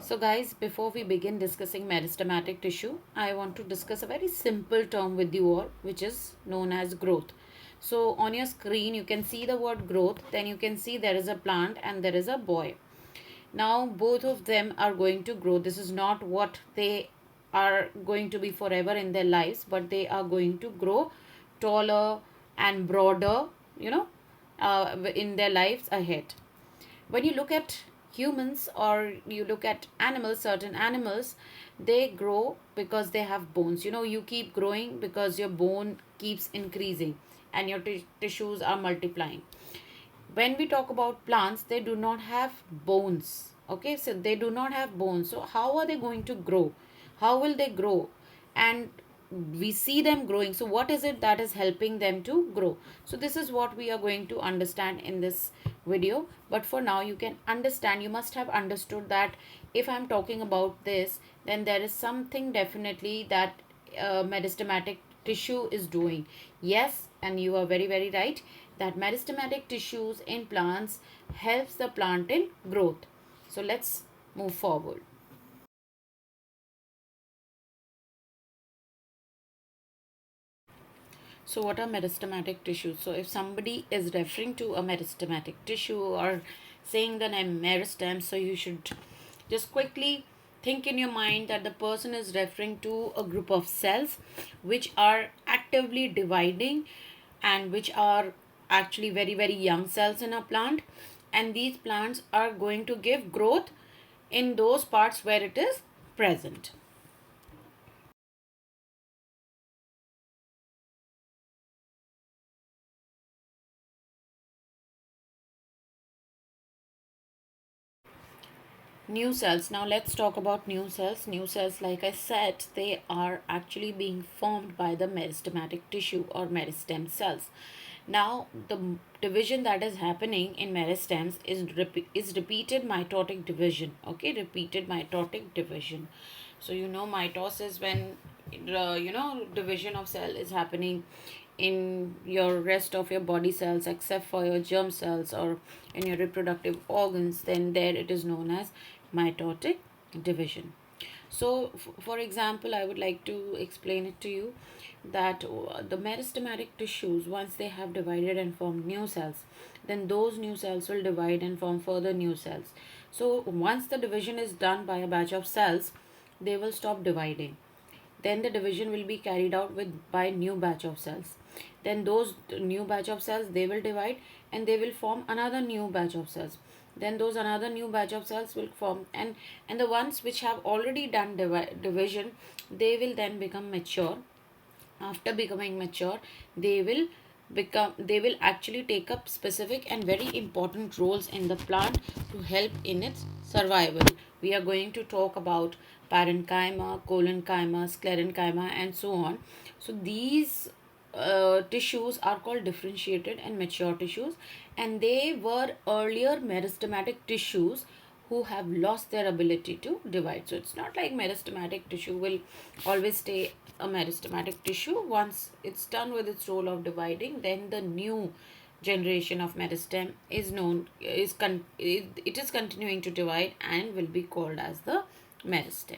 So guys, before we begin discussing meristematic tissue, I want to discuss a very simple term with you all, which is known as growth. So on your screen, you can see the word growth, then you can see there is a plant and there is a boy. Now both of them are going to grow. This is not what they are going to be forever in their lives, but they are going to grow taller and broader, in their lives ahead. When you look at humans or you look at animals, certain animals, they grow because they have bones. You keep growing because your bone keeps increasing and your tissues are multiplying. When we talk about plants, they do not have bones. Okay, so they do not have bones, so how are they going to grow? How will they grow? And we see them growing, so what is it that is helping them to grow? So this is what we are going to understand in this video. But for now, you can understand, you must have understood that if I'm talking about this, then there is something definitely that meristematic tissue is doing. Yes, and you are very right that meristematic tissues in plants helps the plant in growth. So let's move forward. So what are meristematic tissues? So if somebody is referring to a meristematic tissue or saying the name meristem, so you should just quickly think in your mind that the person is referring to a group of cells which are actively dividing and which are actually very young cells in a plant, and these plants are going to give growth in those parts where it is present. New cells. Now let's talk about new cells. New cells, like I said, they are actually being formed by the meristematic tissue or meristem cells. Now the division that is happening in meristems is repeated mitotic division. Okay, repeated mitotic division. So mitosis when division of cell is happening in your rest of your body cells except for your germ cells or in your reproductive organs, then there it is known as mitotic division. So for example, I would like to explain it to you that the meristematic tissues, once they have divided and formed new cells, then those new cells will divide and form further new cells. So once the division is done by a batch of cells, they will stop dividing. Then the division will be carried out with by new batch of cells. Then those new batch of cells, they will divide and they will form another new batch of cells. Then those another new batch of cells will form, and the ones which have already done division, they will then become mature. After becoming mature, they will actually take up specific and very important roles in the plant to help in its survival. We are going to talk about parenchyma, collenchyma, sclerenchyma, and so on. So these tissues are called differentiated and mature tissues, and they were earlier meristematic tissues who have lost their ability to divide. So it's not like meristematic tissue will always stay a meristematic tissue. Once it's done with its role of dividing, then the new generation of meristem is known it is continuing to divide and will be called as the meristem.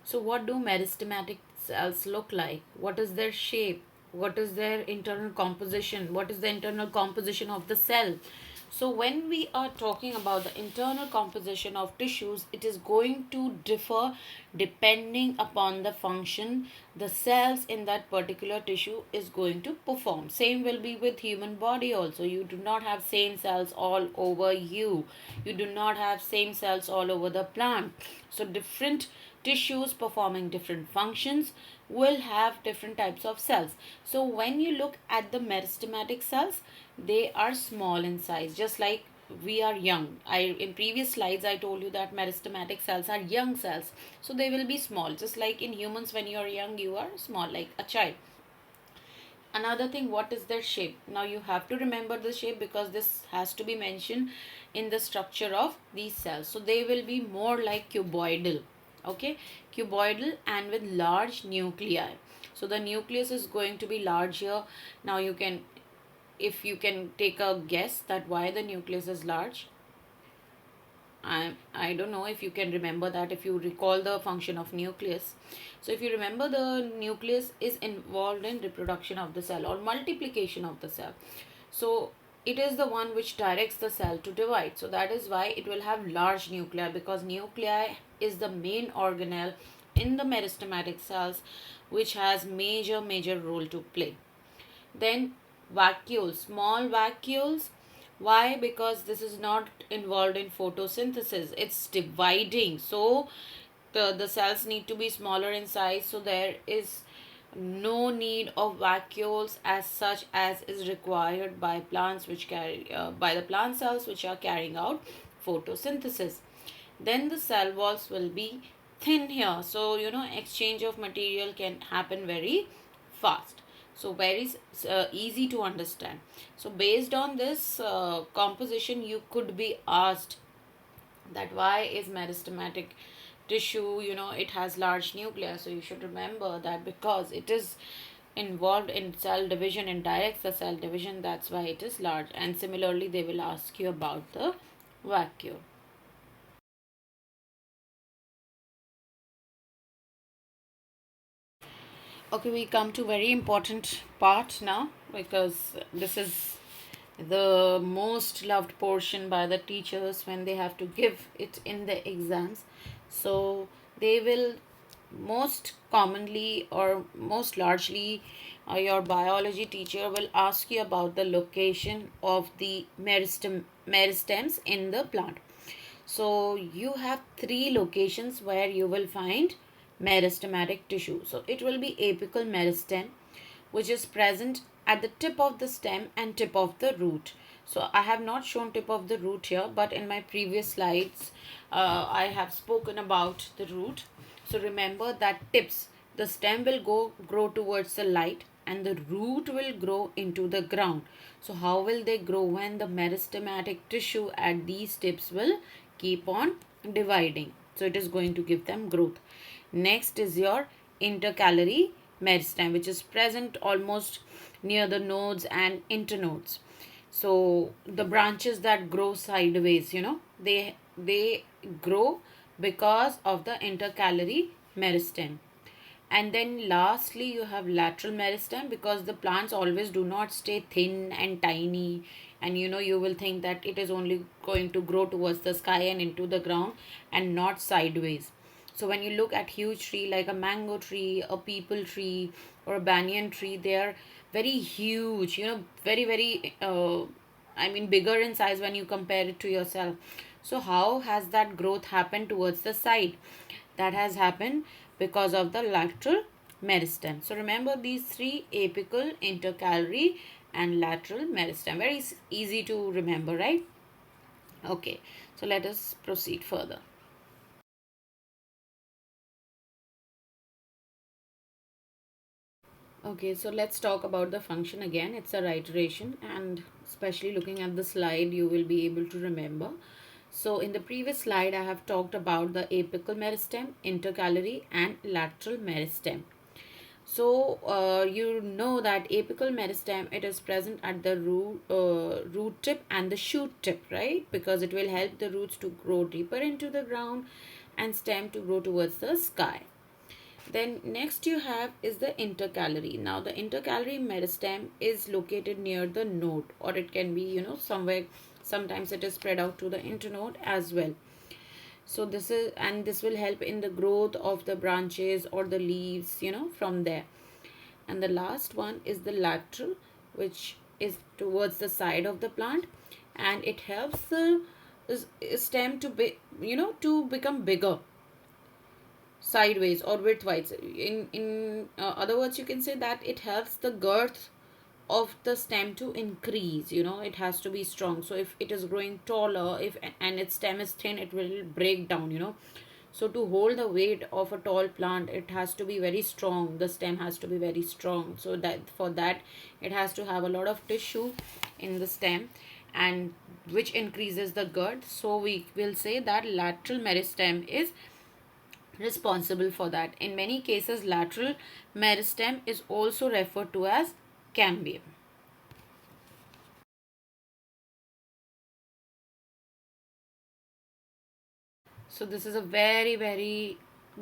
So, what do meristematic cells look like? What is their shape? What is their internal composition? What is the internal composition of the cell? So, when we are talking about the internal composition of tissues, it is going to differ depending upon the function the cells in that particular tissue is going to perform. Same will be with human body also. You do not have same cells all over you. You do not have same cells all over the plant. So, different tissues performing different functions will have different types of cells. So when you look at the meristematic cells, they are small in size, just like we are young. I In previous slides I told you that meristematic cells are young cells, so they will be small, just like in humans. When you are young, you are small like a child. Another thing, what is their shape? Now you have to remember the shape because this has to be mentioned in the structure of these cells. So they will be more like cuboidal. Okay, cuboidal and with large nuclei. So the nucleus is going to be large here. Now you can if you can take a guess that why the nucleus is large. I don't know if you can remember that, if you recall the function of nucleus. So if you remember, the nucleus is involved in reproduction of the cell or multiplication of the cell. So it is the one which directs the cell to divide. So that is why it will have large nuclei, because nuclei is the main organelle in the meristematic cells which has major role to play. Then vacuoles, small vacuoles. Why? Because this is not involved in photosynthesis, it's dividing. So the cells need to be smaller in size, so there is no need of vacuoles as such as is required by plants which carry by the plant cells which are carrying out photosynthesis. Then the cell walls will be thin here, so exchange of material can happen very fast, so very easy to understand. So based on this composition, you could be asked that why is meristematic tissue, it has large nuclei. So you should remember that because it is involved in cell division and directs the cell division, that's why it is large. And similarly, they will ask you about the vacuole. Okay, we come to very important part now, because this is the most loved portion by the teachers when they have to give it in the exams. So they will most commonly or most largely, your biology teacher will ask you about the location of the meristems in the plant. So you have three locations where you will find meristematic tissue. So it will be apical meristem, which is present at the tip of the stem and tip of the root. So I have not shown tip of the root here, but in my previous slides I have spoken about the root. So remember that tips, the stem will grow towards the light and the root will grow into the ground. So how will they grow? When the meristematic tissue at these tips will keep on dividing, so it is going to give them growth. Next is your intercalary meristem, which is present almost near the nodes and internodes. So the branches that grow sideways, they grow because of the intercalary meristem. And then lastly, you have lateral meristem, because the plants always do not stay thin and tiny, and you will think that it is only going to grow towards the sky and into the ground and not sideways. So when you look at huge tree like a mango tree, a peepal tree, or a banyan tree, they are very huge, very I mean bigger in size when you compare it to yourself. So how has that growth happened towards the side? That has happened because of the lateral meristem. So remember these three: apical, intercalary, and lateral meristem. Very easy to remember, right? Okay, so let us proceed further. Okay, so let's talk about the function again. It's a iteration, and especially looking at the slide, you will be able to remember. So in the previous slide, I have talked about the apical meristem, intercalary, and lateral meristem. So you know that apical meristem, it is present at the root tip and the shoot tip, right? Because it will help the roots to grow deeper into the ground and stem to grow towards the sky. Then next you have is the intercalary. Now the intercalary meristem is located near the node, or it can be somewhere, sometimes it is spread out to the internode as well. So this will help in the growth of the branches or the leaves from there. And the last one is the lateral, which is towards the side of the plant, and it helps the stem to be to become bigger sideways or widthwise. In other words, you can say that it helps the girth of the stem to increase. It has to be strong. So if it is growing taller, if and its stem is thin, it will break down. So to hold the weight of a tall plant, it has to be very strong. The stem has to be very strong. So that for that, it has to have a lot of tissue in the stem, and which increases the girth. So we will say that lateral meristem is responsible for that. In many cases, lateral meristem is also referred to as cambium. So this is a very, very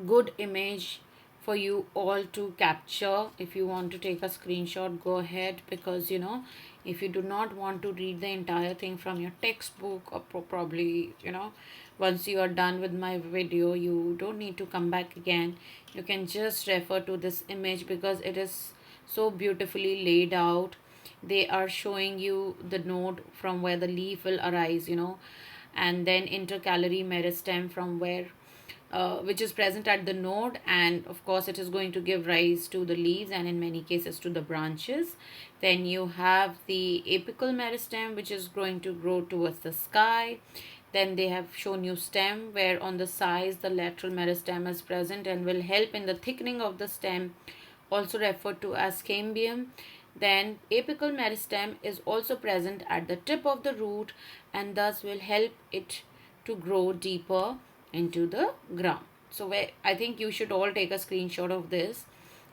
good image for you all to capture. If you want to take a screenshot, go ahead, because if you do not want to read the entire thing from your textbook, or probably, once you are done with my video, you don't need to come back again. You can just refer to this image because it is so beautifully laid out. They are showing you the node from where the leaf will arise, and then intercalary meristem from where which is present at the node, and of course it is going to give rise to the leaves and in many cases to the branches. Then you have the apical meristem, which is going to grow towards the sky. Then they have shown you stem, where on the sides the lateral meristem is present and will help in the thickening of the stem, also referred to as cambium. Then apical meristem is also present at the tip of the root and thus will help it to grow deeper into the ground. So where I think you should all take a screenshot of this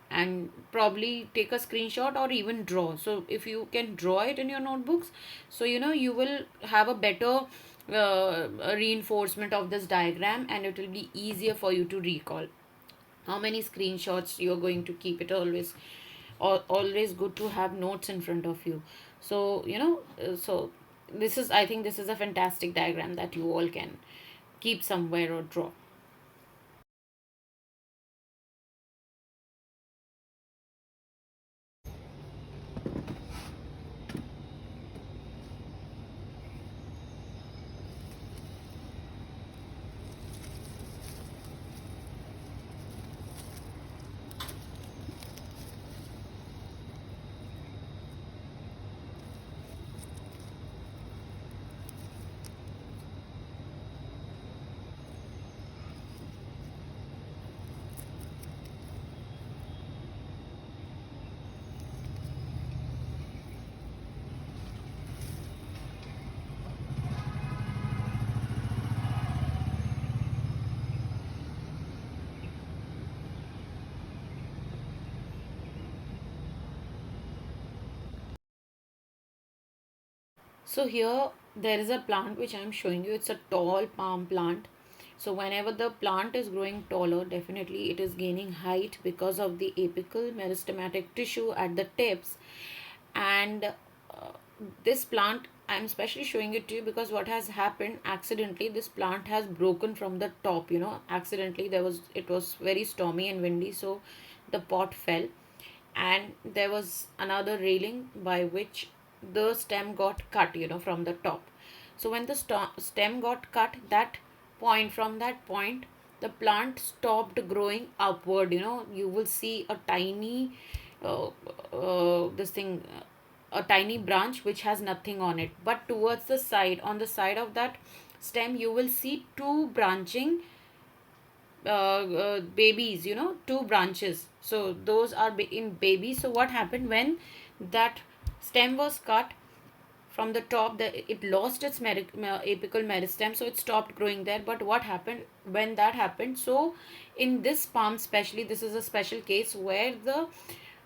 and probably take a screenshot or even draw. So if you can draw it in your notebooks, so you will have a better reinforcement of this diagram, and it will be easier for you to recall how many screenshots you're going to keep. It always good to have notes in front of you. So so this is, I think this is a fantastic diagram that you all can keep somewhere or draw. So here there is a plant which I am showing you. It's a tall palm plant. So whenever the plant is growing taller, definitely it is gaining height because of the apical meristematic tissue at the tips. And this plant, I'm especially showing it to you because what has happened accidentally, this plant has broken from the top. Accidentally, it was very stormy and windy, so the pot fell, and there was another railing by which the stem got cut, from the top. So when the stem got cut, from that point the plant stopped growing upward. You will see a tiny this thing a tiny branch which has nothing on it, but towards the side, on the side of that stem, you will see two branching babies, two branches. So those are in babies. So what happened when that stem was cut from the top, it lost its apical meristem, so it stopped growing there. But what happened when that happened? So in this palm especially, this is a special case where the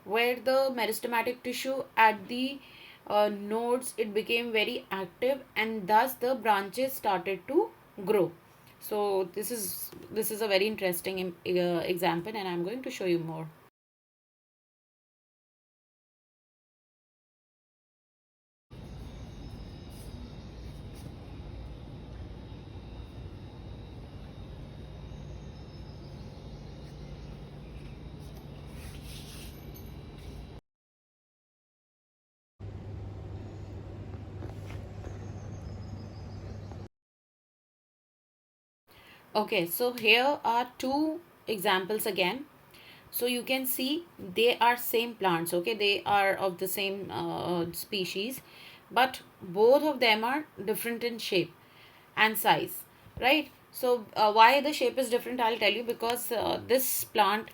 meristematic tissue at the nodes, it became very active, and thus the branches started to grow. So this is a very interesting example, and I'm going to show you more. Okay, so here are two examples again. So you can see they are same plants. Okay, they are of the same species, but both of them are different in shape and size, right? So why the shape is different, I'll tell you. Because this plant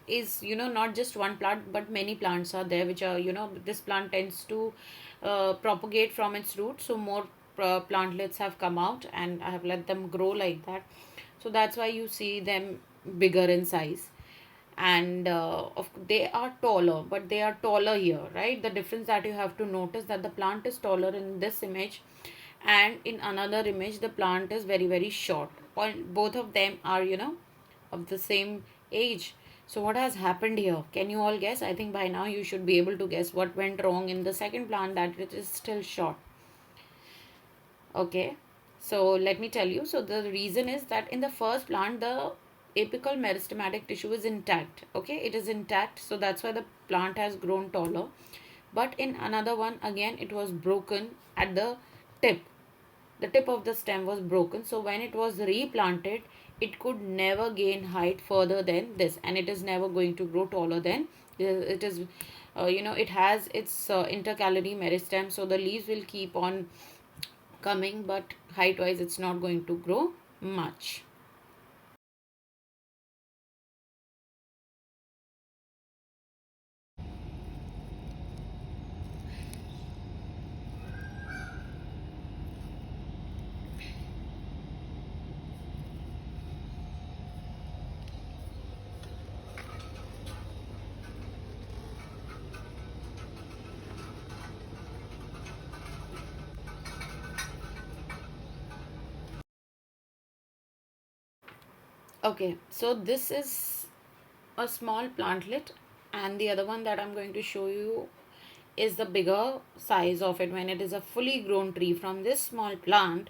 is, not just one plant, but many plants are there which are, this plant tends to propagate from its root. So more plantlets have come out, and I have let them grow like that. So that's why you see them bigger in size. And they are taller, but they are taller here, right? The difference that you have to notice, that the plant is taller in this image, and in another image the plant is very very short, or both of them are, of the same age. So what has happened here? Can you all guess? I think by now you should be able to guess what went wrong in the second plant, that it is still short. Okay, so let me tell you. So the reason is that in the first plant the apical meristematic tissue is intact. Okay, it is intact, so that's why the plant has grown taller. But in another one, again it was broken at the tip. The tip of the stem was broken, so when it was replanted it could never gain height further than this, and it is never going to grow taller than it is. It has its intercalary meristem, so the leaves will keep on coming, but height wise it's not going to grow much. Okay, so this is a small plantlet, and the other one that I'm going to show you is the bigger size of it. When it is a fully grown tree from this small plant,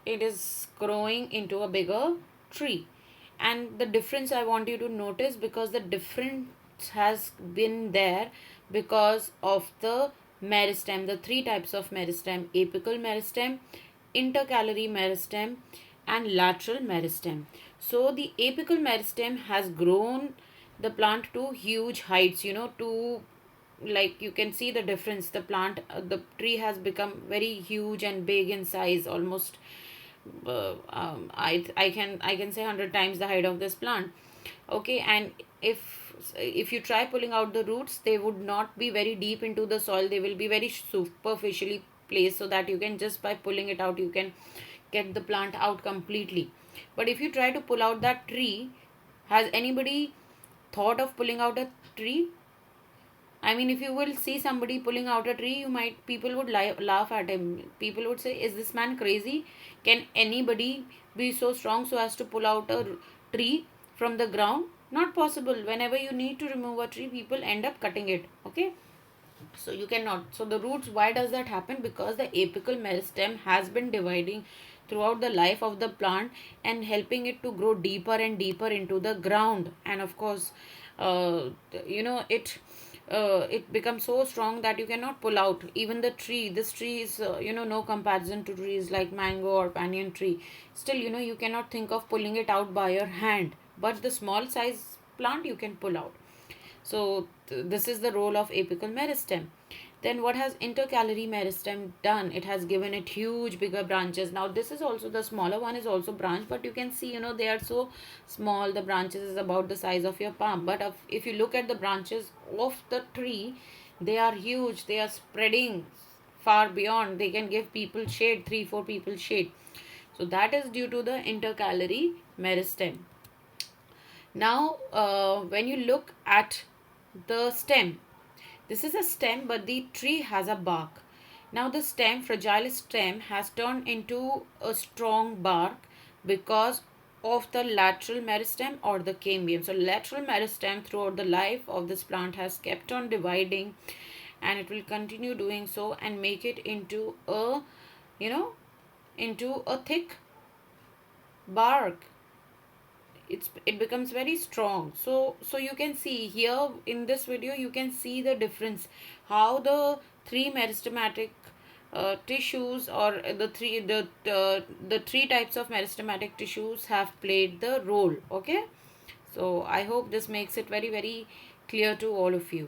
it is growing into a bigger tree. And the difference I want you to notice, because the difference has been there because of the meristem, the three types of meristem: apical meristem, intercalary meristem, and lateral meristem. So the apical meristem has grown the plant to huge heights, to, like, you can see the difference. The plant, the tree has become very huge and big in size, almost I can say 100 times the height of this plant. Okay, and if you try pulling out the roots, they would not be very deep into the soil, they will be very superficially placed, so that you can just by pulling it out you can get the plant out completely. But if you try to pull out that tree, has anybody thought of pulling out a tree? I mean, if you will see somebody pulling out a tree, people would laugh at him. People would say, "Is this man crazy? Can anybody be so strong so as to pull out a tree from the ground?" Not possible. Whenever you need to remove a tree, people end up cutting it. Okay, so you cannot. So the roots, why does that happen? Because the apical meristem has been dividing throughout the life of the plant and helping it to grow deeper and deeper into the ground. And of course, uh, you know it it becomes so strong that you cannot pull out even the tree. This tree is, no comparison to trees like mango or banyan tree. Still, you cannot think of pulling it out by your hand, but the small size plant you can pull out. So this is the role of apical meristem. Then what has intercalary meristem done? It has given it huge bigger branches. Now this is also, the smaller one is also branch, but you can see, they are so small. The branches is about the size of your palm. But if you look at the branches of the tree, they are huge. They are spreading far beyond. They can give people shade, 3 4 people shade. So that is due to the intercalary meristem. Now, when you look at the stem, this is a stem, but the tree has a bark. Now, the stem, fragile stem, has turned into a strong bark because of the lateral meristem or the cambium. So, lateral meristem throughout the life of this plant has kept on dividing, and it will continue doing so and make it into a, you know, into a thick bark. It becomes very strong. So you can see here in this video, you can see the difference, how the three meristematic tissues, or the three types of meristematic tissues have played the role. Okay, so I hope this makes it very very clear to all of you.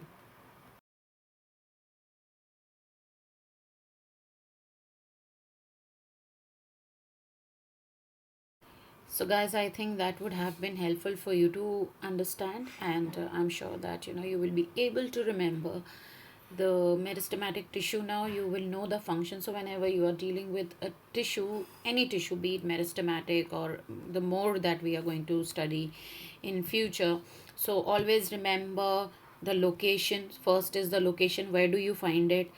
So guys, I think that would have been helpful for you to understand, and I'm sure that you will be able to remember the meristematic tissue. Now you will know the function. So whenever you are dealing with a tissue, any tissue, be it meristematic or the more that we are going to study in future, so always remember the location. First is the location, where do you find it,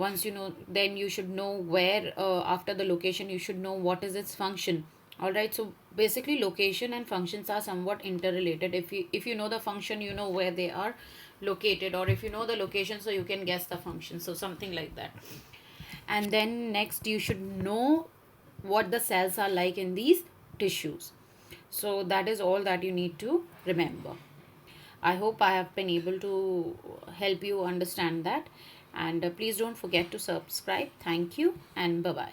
Once you know, then you should know where, after the location you should know what is its function. All right, so basically location and functions are somewhat interrelated. If you know the function, you know where they are located, or if you know the location, so you can guess the function, so something like that. And then next, you should know what the cells are like in these tissues. So that is all that you need to remember. I hope I have been able to help you understand that. And please don't forget to subscribe. Thank you, and bye bye.